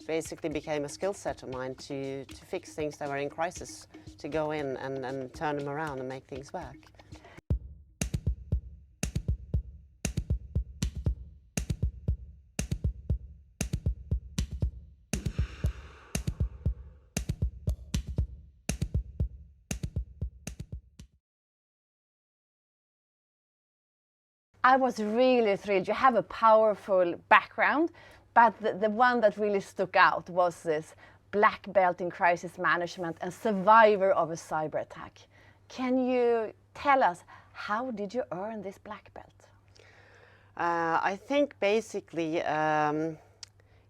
Basically became a skill set of mine to fix things that were in crisis, to go in and turn them around and make things work. I was really thrilled. You have a powerful background, but the one that really stuck out was this black belt in crisis management and survivor of a cyber attack. Can you tell us, how did you earn this black belt? I think basically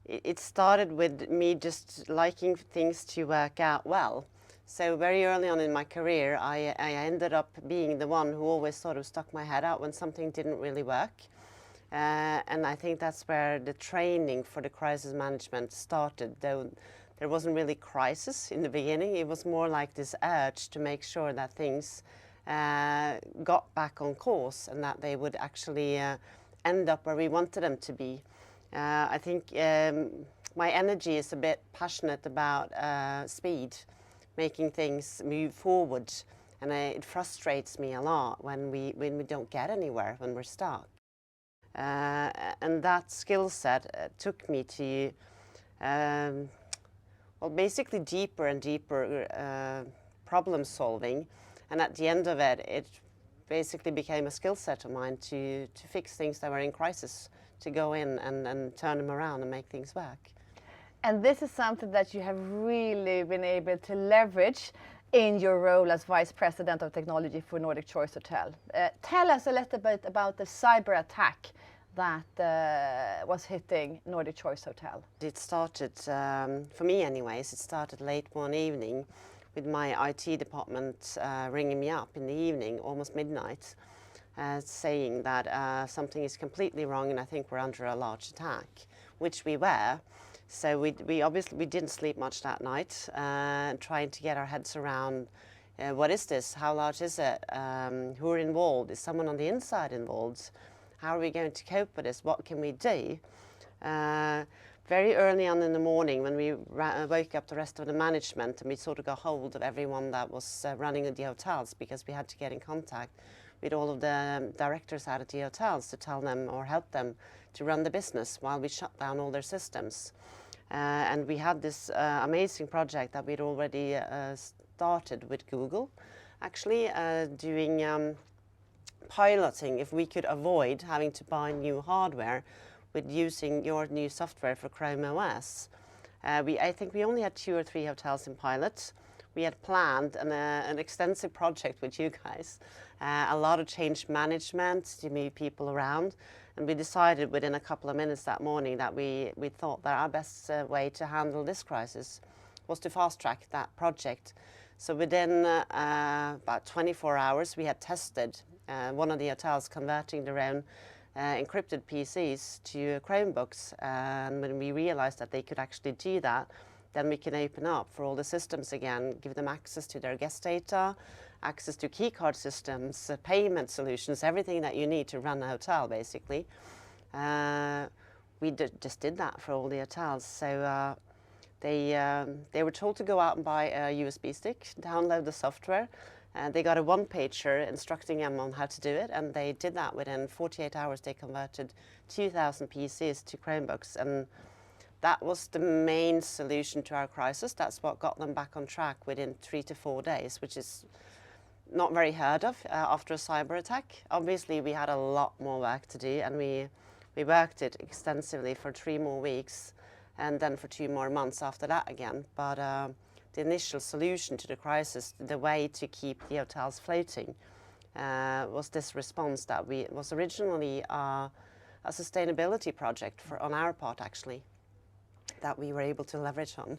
it started with me just liking things to work out well. So very early on in my career, I ended up being the one who always sort of stuck my head out when something didn't really work. And I think that's where the training for the crisis management started, though there wasn't really crisis in the beginning. It was more like this urge to make sure that things got back on course and that they would actually end up where we wanted them to be. I think my energy is a bit passionate about speed, making things move forward, and it frustrates me a lot when we don't get anywhere, when we're stuck. And that skill set took me to well, basically deeper and deeper problem solving, and at the end of it, it basically became a skill set of mine to fix things that were in crisis, to go in and turn them around and make things work. And this is something that you have really been able to leverage in your role as Vice President of Technology for Nordic Choice Hotel. Tell us a little bit about the cyber attack that was hitting Nordic Choice Hotel. It started, for me anyways, it started late one evening with my IT department ringing me up in the evening, almost midnight, saying that something is completely wrong and I think we're under a large attack, which we were. So we obviously didn't sleep much that night, trying to get our heads around what is this, how large is it, who are involved, is someone on the inside involved, how are we going to cope with this, what can we do? Very early on in the morning when we woke up the rest of the management and we sort of got hold of everyone that was running the hotels, because we had to get in contact with all of the directors out at the hotels to tell them or help them to run the business while we shut down all their systems. And we had this amazing project that we'd already started with Google, actually doing piloting if we could avoid having to buy new hardware with using your new software for Chrome OS. I think we only had 2 or 3 hotels in pilot. We had planned an extensive project with you guys, a lot of change management to move people around. And we decided within a couple of minutes that morning that we thought that our best way to handle this crisis was to fast track that project. So within about 24 hours, we had tested one of the hotels converting their own encrypted PCs to Chromebooks. And when we realized that they could actually do that, then we can open up for all the systems again, give them access to their guest data, access to keycard systems, payment solutions, everything that you need to run a hotel, basically. We just did that for all the hotels. So they were told to go out and buy a USB stick, download the software, and they got a one-pager instructing them on how to do it, and they did that within 48 hours. They converted 2,000 PCs to Chromebooks, and that was the main solution to our crisis. That's what got them back on track within 3 to 4 days, which is not very heard of after a cyber attack. Obviously, we had a lot more work to do, and we worked it extensively for 3 more weeks, and then for 2 more months after that again. But the initial solution to the crisis, the way to keep the hotels floating, was this response that was originally a sustainability project on our part, actually, that we were able to leverage on.